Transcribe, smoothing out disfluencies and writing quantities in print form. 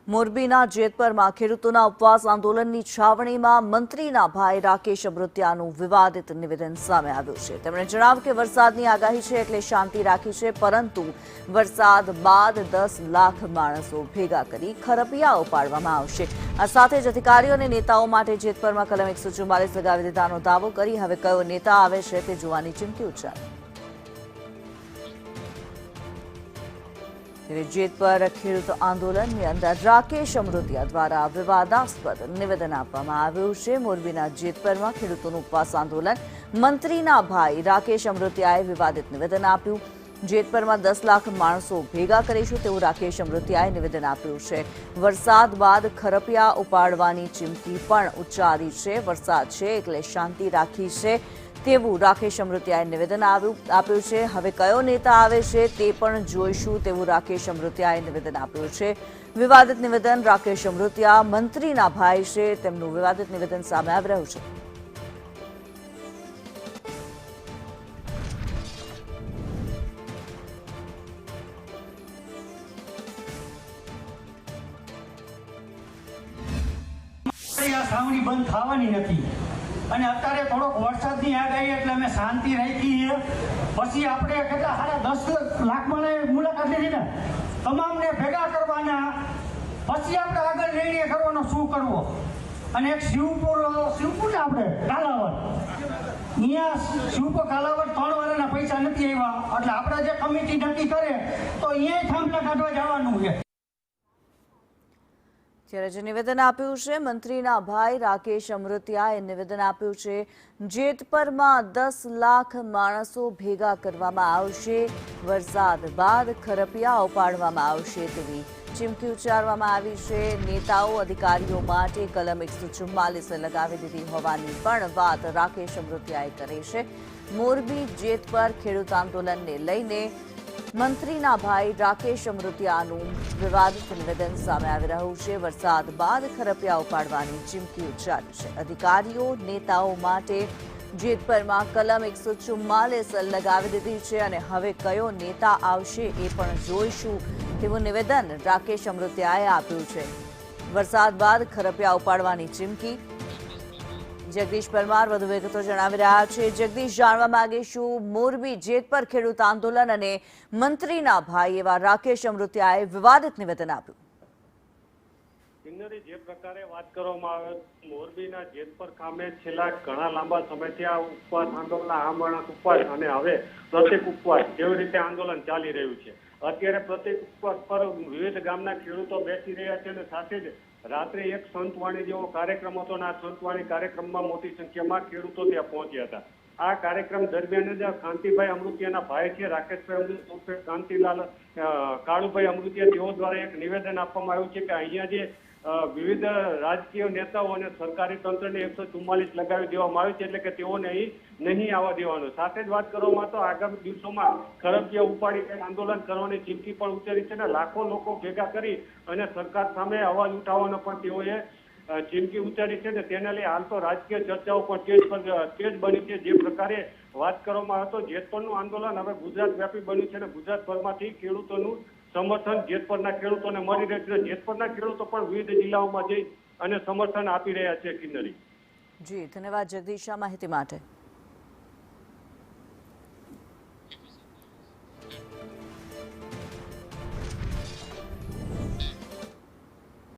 મોરબીના જેતપરમાં ખેડૂતોના ઉપવાસ આંદોલનની છાવણીમાં મંત્રીના ભાઈ રાકેશ અમૃતિયાનું વિવાદિત નિવેદન સામે આવ્યું છે। તેમણે જણાવ્યું કે વરસાદની આગાહી છે એટલે શાંતિ રાખી છે, પરંતુ વરસાદ બાદ 10 લાખ માણસો ભેગા કરી ખરપિયા ઉપાડવામાં આવશે। આ સાથે જ અધિકારીઓ અને નેતાઓ માટે જેતપરમાં કલમ 144 લગાવી દીધાનો દાવો કરી હવે કયો નેતા આવે છે તે જોવાની ચીમકી ઉચ્ચારી। જેતપર ખેડૂત આંદોલનની અંદર રાકેશ અમૃતિયા દ્વારા વિવાદાસ્પદ નિવેદન આપવામાં આવ્યું છે। મોરબીના જેતપરમાં ખેડૂતોનું ઉપવાસ આંદોલન, મંત્રીના ભાઈ રાકેશ અમૃતિયાએ વિવાદિત નિવેદન આપ્યું। જેતપરમાં 10 લાખ માણસો ભેગા કરીશું તેવું રાકેશ અમૃતિયાએ નિવેદન આપ્યું છે। વરસાદ બાદ ખરપિયા ઉપાડવાની ચીમકી પણ ઉચ્ચારી છે। વરસાદ છે એટલે શાંતિ રાખી છે તેવું રાકેશ અમૃતિયાએ નિવેદન આપ્યું છે। હવે કયો નેતા આવે છે તે પણ જોઈશું તેવું રાકેશ અમૃતિયાએ નિવેદન આપ્યું છે। વિવાદિત નિવેદન રાકેશ અમૃતિયા મંત્રીના ભાઈ છે, તેમનું વિવાદિત નિવેદન સામે આવી રહ્યું છે। સાવણી બંધ થવાની નથી અને અત્યારે થોડોક વરસાદની આગાહી એટલે અમે શાંતિ રાખી છે। પછી આપણે કેટલા સાડા 10 લાખ મને મુલાકાત લીધી ને, તમામને ભેગા કરવાના, પછી આપણે આગળ નિર્ણય કરવાનો શું કરવો। અને એક શિવપુર ને આપણે કાલાવડ, અહીંયા શિવપુર કાલાવડ 3 વારના પૈસા નથી આવ્યા એટલે આપણે જે કમિટી નક્કી કરે તો અહીંયા થાંભલા કાઢવા જવાનું છે। ત્યારે જે નિવેદન આપ્યું છે મંત્રીના ભાઈ રાકેશ અમૃતિયાએ નિવેદન આપ્યું છે જેતપરમાં 10 લાખ માણસો ભેગા કરવામાં આવશે, વરસાદ બાદ ખરપિયા ઉપાડવામાં આવશે તેવી ચીમકી ઉચ્ચારવામાં આવી છે। નેતાઓ અધિકારીઓ માટે કલમ 144 લગાવી દીધી હોવાની પણ વાત રાકેશ અમૃતિયાએ કરી છે। મોરબી જેતપર ખેડૂત આંદોલનને લઈને મંત્રીના ભાઈ રાકેશ અમૃતિયાનું વિવાદિત નિવેદન સામે આવી રહ્યું છે। વરસાદ બાદ ખરપિયા ઉપાડવાની ચીમકી ઉચ્ચારી છે। અધિકારીઓ નેતાઓ માટે જેતપરમાં કલમ 144 લગાવી દીધી છે અને હવે કયો નેતા આવશે એ પણ જોઈશું તેવું નિવેદન રાકેશ અમૃતિયાએ આપ્યું છે। વરસાદ બાદ ખરપિયા ઉપાડવાની ચીમકી। જગદીશ પરમાર વધુ વિગતો જણાવી રહ્યા છે। જગદીશ, જાણવા માંગીશું મોરબી જેતપર ખેડૂત આંદોલન અને મંત્રીના ભાઈ એવા રાકેશ અમૃતિયાએ વિવાદિત નિવેદન આપ્યું। જે પ્રકારે વાત કરવામાં આવે, મોરબીના જેતપર ખામે છેલ્લા ઘણા લાંબા સમયથી આ ઉપવાસ આંદોલન, આમરણ ઉપવાસ અને હવે પ્રતિક ઉપવાસ જેવી રીતે આંદોલન ચાલી રહ્યું છે। અત્યારે પ્રતિક ઉપવાસ પર વિવિધ ગામના ખેડૂતો બેસી રહ્યા છે અને સાથે જ રાત્રે એક સંતવાણી જેવો કાર્યક્રમ હતો અને આ સંતવાણી કાર્યક્રમમાં મોટી સંખ્યામાં ખેડૂતો ત્યાં પહોંચ્યા હતા। આ કાર્યક્રમ દરમિયાન જ કાંતિભાઈ અમૃતિયાના ભાઈ છે રાકેશભાઈ અમૃતિયા, કાંતિલાલ કાળુભાઈ અમૃતિયા, તેઓ દ્વારા એક નિવેદન આપવામાં આવ્યું છે કે અહીંયા જે વિવિધ રાજકીય નેતાઓ અને સરકારી તંત્રને 144 લગાવી દેવામાં આવ્યું છે એટલે કે તેઓને અહીં નહીં આવવા દેવાનું। સાથે જ વાત કરવામાં તો આગામી દિવસોમાં ખરપિયા ઉપાડી આંદોલન કરવાની ચીમકી પણ ઉચ્ચારી છે અને લાખો લોકો ભેગા કરી અને સરકાર સામે અવાજ ઉઠાવવાનો પણ તેઓએ ચીમકી ઉચ્ચારી છે ને તેને લઈ હાલ તો રાજકીય ચર્ચાઓ પણ તેજ બની છે। જે પ્રકારે વાત કરવામાં આવે તો જેતપરનું આંદોલન હવે ગુજરાત વ્યાપી બન્યું છે અને ગુજરાતભરમાંથી ખેડૂતોનું સમર્થન જેતપરના ખેડૂતોને મળી રહ્યું છે। જેતપરના ખેડૂતો પણ વિવિધ જિલ્લાઓમાં જઈ અને સમર્થન આપી રહ્યા છે। કિન્નરી જી, ધન્યવાદ જગદીશ આ માહિતી માટે।